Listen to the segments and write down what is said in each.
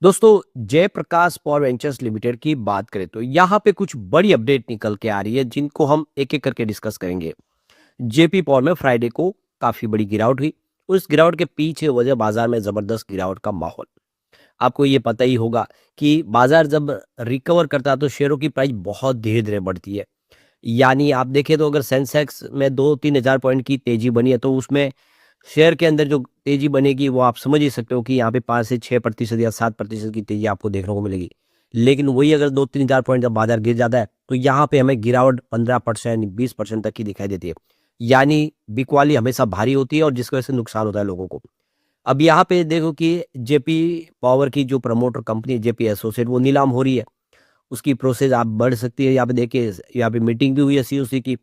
दोस्तों, Jayaprakash power ventures limited की बात करें तो यहाँ पे कुछ बड़ी अपडेट निकल के आ रही है जिनको हम एक एक करके डिस्कस करेंगे। जेपी पावर में फ्राइडे को काफी बड़ी गिरावट हुई। उस गिरावट के पीछे वजह बाजार में जबरदस्त गिरावट का माहौल। आपको ये पता ही होगा कि बाजार जब रिकवर करता है तो शेयरों की प्राइस बहुत धीरे धीरे बढ़ती है। यानी आप देखें तो अगर सेंसेक्स में 2-3 हज़ार पॉइंट की तेजी बनी है तो उसमें शेयर के अंदर जो तेजी बनेगी वो आप समझ ही सकते हो कि यहाँ पे 5 से 6% या 7% की तेजी आपको देखने को मिलेगी। लेकिन वही अगर 2-3 हज़ार पॉइंट जब बाजार गिर जाता है तो यहाँ पे हमें गिरावट 15% 20% तक की दिखाई देती है। यानी बिकवाली हमेशा भारी होती है और जिसकी वजह से नुकसान होता है लोगों को। अब यहाँ पे देखो कि जेपी पावर की जो प्रमोटर कंपनी जेपी एसोसिएट वो नीलाम हो रही है। उसकी प्रोसेस आप बढ़ सकती है। यहाँ पे देखिए, यहाँ पे मीटिंग भी हुई है सीओसी की।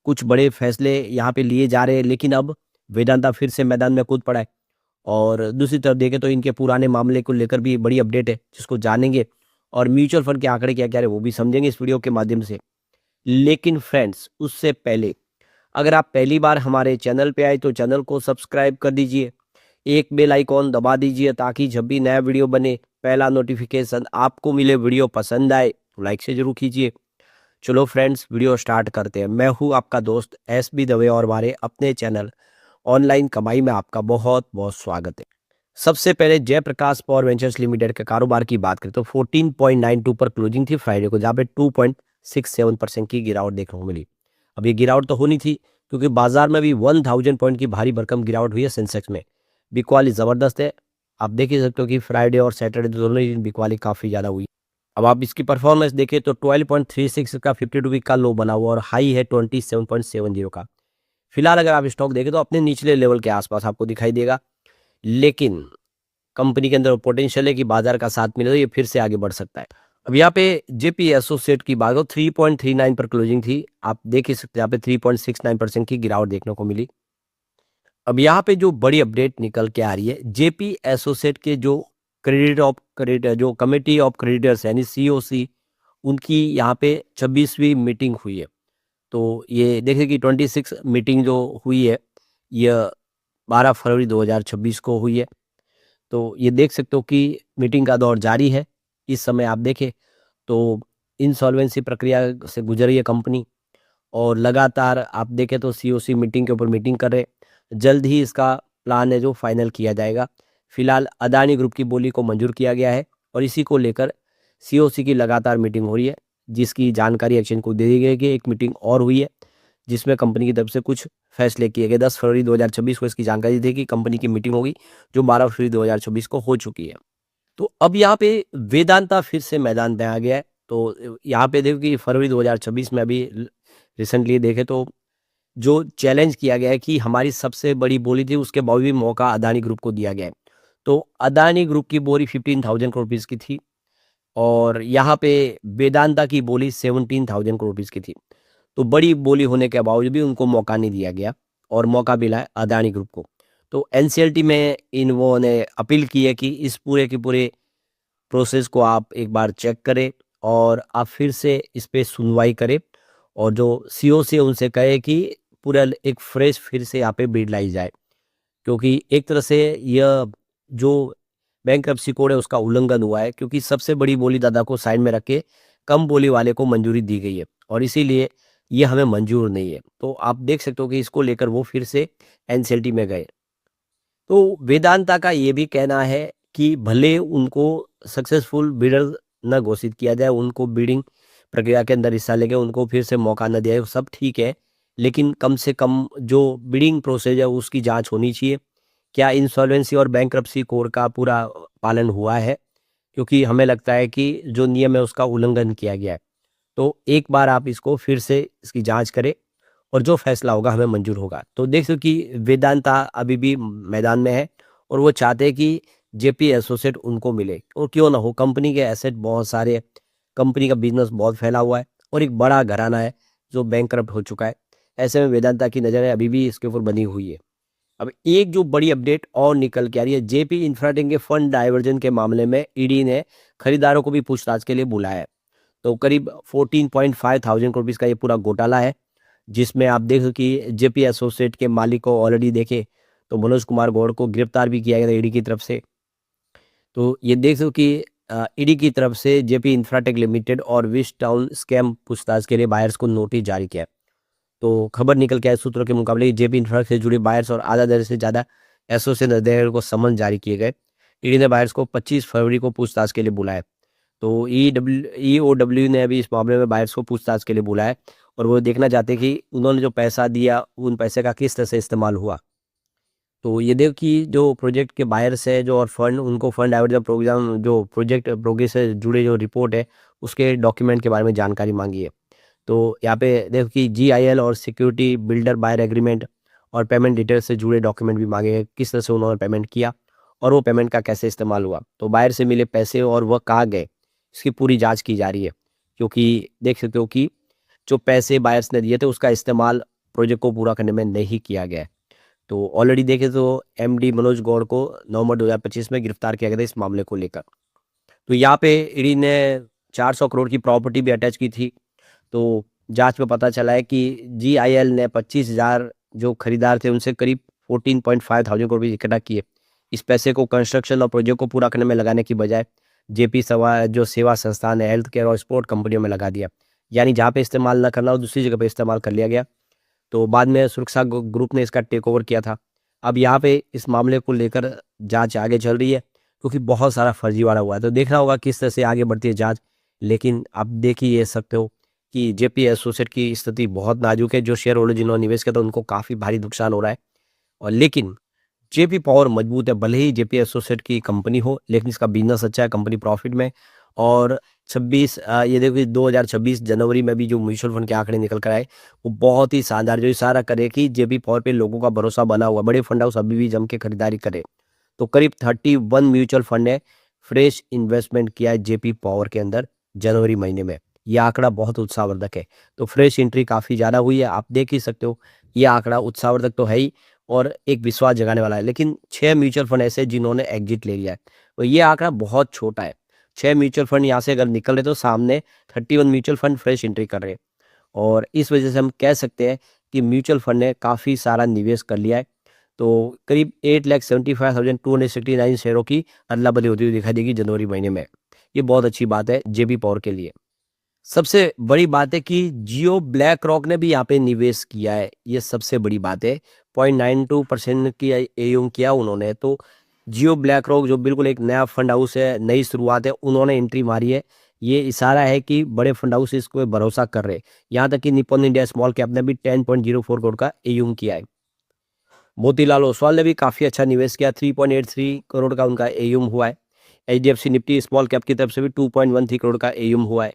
कुछ बड़े फैसले यहाँ पे लिए जा रहे हैं, लेकिन अब वेदांता फिर से मैदान में कूद पड़ा है। और दूसरी तरफ देखें तो इनके पुराने मामले को लेकर भी बड़ी अपडेट है जिसको जानेंगे। और म्यूचुअल फंड के आंकड़े क्या क्या है वो भी समझेंगे इस वीडियो के माध्यम से। लेकिन फ्रेंड्स, उससे पहले अगर आप पहली बार हमारे चैनल पे आए तो चैनल को सब्सक्राइब कर दीजिए। एक बेल आइकॉन दबा दीजिए ताकि जब भी नया वीडियो बने पहला नोटिफिकेशन आपको मिले। वीडियो पसंद आए तो लाइक से जरूर कीजिए। चलो फ्रेंड्स, वीडियो स्टार्ट करते हैं। मैं हूँ आपका दोस्त एस बी दवे और हमारे अपने चैनल ऑनलाइन कमाई में आपका बहुत बहुत स्वागत है। सबसे पहले जयप्रकाश पावर वेंचर्स लिमिटेड के कारोबार की बात करें तो 14.92 पर क्लोजिंग थी फ्राइडे को, जहाँ पे 2.67% की गिरावट देखने को मिली। अब ये गिरावट तो होनी थी क्योंकि बाजार में भी 1000 पॉइंट की भारी भरकम गिरावट हुई है सेंसेक्स में। बिकवाली जबरदस्त है। आप देख ही सकते हो कि फ्राइडे और सैटरडे दोनों ही दिन बिकवाली काफी ज्यादा हुई। अब आप इसकी परफॉर्मेंस देखें तो 12.36 का 52 वीक का लो बना हुआ और हाई है 27.70 का। फिलहाल अगर आप स्टॉक देखें तो अपने निचले लेवल के आसपास आपको दिखाई देगा। लेकिन कंपनी के अंदर पोटेंशियल है कि बाजार का साथ मिले तो ये फिर से आगे बढ़ सकता है। अब यहाँ पे जेपी एसोसिएट की बात हो 3.39 पर क्लोजिंग थी। आप देख ही सकते हैं यहाँ पे 3.69% की गिरावट देखने को मिली। अब यहाँ पे जो बड़ी अपडेट निकल के आ रही है, जेपी एसोसिएट के जो क्रेडिट ऑफ क्रेडिटर जो कमेटी ऑफ क्रेडिटर्स यानी सीओसी, उनकी यहाँ पे 26वीं मीटिंग हुई है। तो ये देखिए कि 26 मीटिंग जो हुई है यह 12 फरवरी 2026 को हुई है। तो ये देख सकते हो कि मीटिंग का दौर जारी है। इस समय आप देखें तो इंसॉल्वेंसी प्रक्रिया से गुजर रही है कंपनी। और लगातार आप देखें तो सीओसी मीटिंग के ऊपर मीटिंग कर रहे हैं। जल्द ही इसका प्लान है जो फाइनल किया जाएगा। फिलहाल अदानी ग्रुप की बोली को मंजूर किया गया है और इसी को लेकर सीओसी की लगातार मीटिंग हो रही है, जिसकी जानकारी एक्शन को दे दी गई है कि एक मीटिंग और हुई है जिसमें कंपनी की तरफ से कुछ फैसले किए गए। 10 फरवरी 2026 को इसकी जानकारी दी कि कंपनी की मीटिंग होगी जो 12 फरवरी 2026 को हो चुकी है। तो अब यहाँ पे वेदांता फिर से मैदान में आ गया है। तो यहाँ पे देखो कि फरवरी 2026 में अभी रिसेंटली देखे तो जो चैलेंज किया गया है कि हमारी सबसे बड़ी बोली थी उसके बावजूद भी मौका अदानी ग्रुप को दिया गया है। तो अदानी ग्रुप की बोली 15,000 करोड़ रुपीज की थी और यहाँ पे वेदांता की बोली 17,000 करोड़ रुपीज की थी। तो बड़ी बोली होने के बावजूद भी उनको मौका नहीं दिया गया और मौका मिला है अदानी ग्रुप को। तो एनसीएलटी में इन्होंने अपील की है कि इस पूरे के पूरे प्रोसेस को आप एक बार चेक करें और आप फिर से इस पे सुनवाई करें और जो सीओसी है उनसे कहे कि पूरा एक फ्रेश फिर से यहाँ पे बिड लाई जाए। क्योंकि एक तरह से यह जो बैंक्रप्सी कोड है उसका उल्लंघन हुआ है, क्योंकि सबसे बड़ी बोली दादा को साइड में रख के कम बोली वाले को मंजूरी दी गई है और इसीलिए ये हमें मंजूर नहीं है। तो आप देख सकते हो कि इसको लेकर वो फिर से एनसीएलटी में गए। तो वेदांता का ये भी कहना है कि भले उनको सक्सेसफुल बिडर न घोषित किया जाए, उनको बिडिंग प्रक्रिया के अंदर हिस्सा लेके उनको फिर से मौका न दिया जाए, सब ठीक है। लेकिन कम से कम जो बिडिंग प्रोसेस है उसकी जांच होनी चाहिए। क्या इंसॉल्वेंसी और बैंक्रप्सी कोड का पूरा पालन हुआ है? क्योंकि हमें लगता है कि जो नियम है उसका उल्लंघन किया गया है। तो एक बार आप इसको फिर से इसकी जांच करें और जो फैसला होगा हमें मंजूर होगा। तो देख सकते कि वेदांता अभी भी मैदान में है और वो चाहते हैं कि जेपी एसोसिएट उनको मिले। और क्यों ना हो, कंपनी के एसेट बहुत सारे, कंपनी का बिजनेस बहुत फैला हुआ है और एक बड़ा घराना है जो बैंकरप्ट हो चुका है। ऐसे में वेदांता की नज़रें अभी भी इसके ऊपर बनी हुई है। अब एक जो बड़ी अपडेट और निकल के आ रही है, जेपी इंफ्राटेक के फंड डाइवर्जन के मामले में ईडी ने खरीदारों को भी पूछताछ के लिए बुलाया है। तो करीब 14.5 थाउजेंड करोड़ रुपीज़ का ये पूरा घोटाला है, जिसमें आप देखो कि जेपी एसोसिएट के मालिक को ऑलरेडी देखे तो मनोज कुमार गौड़ को गिरफ्तार भी किया गया था ईडी की तरफ से। तो ये देख सकते हो कि ईडी की तरफ से जेपी इंफ्राटेक लिमिटेड और विश टाउन स्कैम पूछताछ के लिए बायर्स को नोटिस जारी किया है। तो खबर निकल के आए सूत्रों के मुकाबले जेपी इंफ्रा से जुड़े बायर्स और आधा दर्जन से ज़्यादा एसोसिएट अध्यक्षों को समन जारी किए गए। ईडी ने बायर्स को 25 फरवरी को पूछताछ के लिए बुलाया। तो ईओडब्ल्यू ने अभी इस मामले में बायर्स को पूछताछ के लिए बुलाया है और वो देखना चाहते हैं कि उन्होंने जो पैसा दिया उन पैसे का किस तरह से इस्तेमाल हुआ। तो ये देखो कि जो प्रोजेक्ट के बायर्स है जो और फंड उनको फंड डाइवर्जन प्रोग्राम जो प्रोजेक्ट प्रोग्रेस से जुड़े जो रिपोर्ट है उसके डॉक्यूमेंट के बारे में जानकारी मांगी है। तो यहाँ पे देखो कि जीआईएल और सिक्योरिटी बिल्डर बायर एग्रीमेंट और पेमेंट डिटेल्स से जुड़े डॉक्यूमेंट भी मांगे हैं, किस तरह से उन्होंने पेमेंट किया और वो पेमेंट का कैसे इस्तेमाल हुआ। तो बायर से मिले पैसे और वह कहाँ गए इसकी पूरी जांच की जा रही है, क्योंकि देख सकते हो कि जो पैसे बायर्स ने दिए थे उसका इस्तेमाल प्रोजेक्ट को पूरा करने में नहीं किया गया है। तो ऑलरेडी देखें तो एमडी मनोज गौड़ को नवंबर 2025 में गिरफ्तार किया गया था इस मामले को लेकर। तो यहाँ पे ईडी ने 400 करोड़ की प्रॉपर्टी भी अटैच की थी। तो जांच में पता चला है कि जीआईएल ने 25,000 जो खरीदार थे उनसे करीब 14.5 थाउजेंड करोड़ इकट्ठा किए। इस पैसे को कंस्ट्रक्शन और प्रोजेक्ट को पूरा करने में लगाने की बजाय जेपी सवा जो सेवा संस्थान है, हेल्थ केयर और स्पोर्ट कंपनियों में लगा दिया। यानी जहाँ पे इस्तेमाल न करना हो दूसरी जगह पे इस्तेमाल कर लिया गया। तो बाद में सुरक्षा ग्रुप ने इसका टेक ओवर किया था। अब यहाँ पे इस मामले को लेकर जांच आगे चल रही है, क्योंकि बहुत सारा फर्जीवाड़ा हुआ है। तो देखना होगा किस तरह से आगे बढ़ती है जांच। लेकिन आप देख ही ये सकते हो कि जेपी एसोसिएट की स्थिति बहुत नाजुक है। जो शेयर होल्डर जिन्होंने निवेश किया था उनको काफ़ी भारी नुकसान हो रहा है। और लेकिन जेपी पावर मजबूत है, भले ही जेपी एसोसिएट की कंपनी हो लेकिन इसका बिजनेस अच्छा है, कंपनी प्रॉफिट में। और 26 ये देखो कि 2026 जनवरी में भी जो म्यूचुअल फंड के आंकड़े निकल कर आए वो बहुत ही शानदार, जो इशारा करे कि जेपी पावर पे लोगों का भरोसा बना हुआ। बड़े फंड हाउस अभी भी जम के खरीदारी करे। तो करीब 31 म्यूचुअल फंड ने फ्रेश इन्वेस्टमेंट किया है जेपी पावर के अंदर जनवरी महीने में। ये आंकड़ा बहुत उत्साहवर्धक है। तो फ्रेश एंट्री काफ़ी ज़्यादा हुई है, आप देख ही सकते हो। ये आंकड़ा उत्साहवर्धक तो है ही और एक विश्वास जगाने वाला है। लेकिन 6 म्यूचुअल फंड ऐसे जिन्होंने एग्जिट ले लिया है, तो ये आंकड़ा बहुत छोटा है। 6 म्यूचुअल फंड यहाँ से अगर निकल रहे तो सामने 31 म्यूचुअल फंड फ्रेश एंट्री कर रहे हैं। और इस वजह से हम कह सकते हैं कि म्यूचुअल फंड ने काफ़ी सारा निवेश कर लिया है। तो करीब 8,75,269 शेयरों की अदला-बदली होती हुई दिखाई देगी जनवरी महीने में। ये बहुत अच्छी बात है जेपी पावर के लिए। सबसे बड़ी बात है कि जियो ब्लैक रॉक ने भी यहाँ पे निवेश किया है, ये सबसे बड़ी बात है। 0.92% की एयूम किया उन्होंने। तो जियो ब्लैक रॉक जो बिल्कुल एक नया फंड हाउस है, नई शुरुआत है, उन्होंने एंट्री मारी है। ये इशारा है कि बड़े फंड हाउस इसको भरोसा कर रहे हैं। यहाँ तक कि निप्पॉन इंडिया स्मॉल कैप ने भी 10.04 करोड़ का एयूम किया है। मोतीलाल ओसवाल ने भी काफ़ी अच्छा निवेश किया, 3.83 करोड़ का उनका एयूम हुआ है। एचडीएफसी निफ्टी स्मॉल कैप की तरफ से भी 2.13 करोड़ का एयूम हुआ है।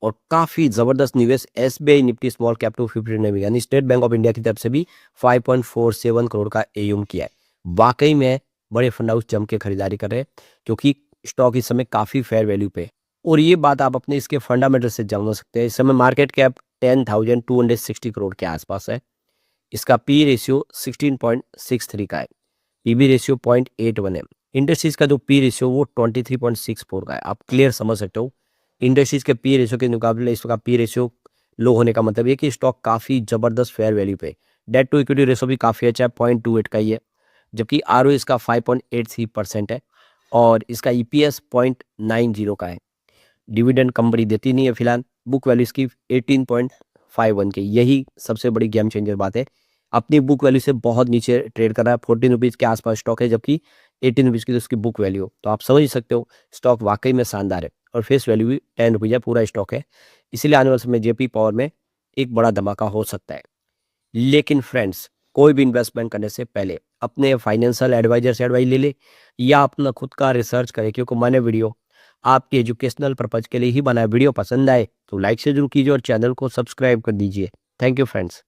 और काफ़ी ज़बरदस्त निवेश एसबीआई निफ्टी स्मॉल कैप 250 ने भी, यानी स्टेट बैंक ऑफ इंडिया की तरफ से भी 5.47 करोड़ का एयूम किया है। वाकई में बड़े फंड हाउस जम के खरीदारी कर रहे हैं, क्योंकि स्टॉक इस समय काफ़ी फेयर वैल्यू पे है। और ये बात आप अपने इसके फंडामेंटल से जान सकते हैं। इस समय मार्केट कैप 10,260 करोड़ के आसपास है। इसका पी रेशियो 16.63 का है। पीबी रेशियो 0.81 है। इंडस्ट्रीज का जो पी रेशियो वो 23.64 का है। आप क्लियर समझ सकते हो इंडस्ट्रीज के पी रेशियो के मुकाबले इसका पी रेशियो लो होने का मतलब ये कि स्टॉक काफ़ी ज़बरदस्त फेयर वैल्यू पे। डेट टू इक्विटी रेशियो भी काफ़ी अच्छा है, 0.28 का ही है। जबकि आर इसका 5.83% है और इसका ईपीएस 0.90 का है। डिविडेंड कंपनी देती नहीं है फिलहाल। बुक वैल्यू इसकी 18.51 की, यही सबसे बड़ी गेम चेंजर बात है। अपनी बुक वैल्यू से बहुत नीचे ट्रेड कर रहा है, 14 रुपीज़ के आसपास स्टॉक है, जबकि 18 रुपीज़ की तो उसकी बुक वैल्यू। तो आप समझ सकते हो स्टॉक वाकई में शानदार है और फेस वैल्यू भी 10 रुपीज़ है, पूरा स्टॉक है। इसीलिए आने वाले समय जेपी पावर में एक बड़ा धमाका हो सकता है। लेकिन फ्रेंड्स, कोई भी इन्वेस्टमेंट करने से पहले अपने फाइनेंशियल एडवाइजर से एडवाइस ले ले या अपना खुद का रिसर्च करें, क्योंकि मैंने वीडियो आपके एजुकेशनल पर्पज के लिए ही बनाया। वीडियो पसंद आए तो लाइक से जरूर कीजिए और चैनल को सब्सक्राइब कर दीजिए। Thank you friends.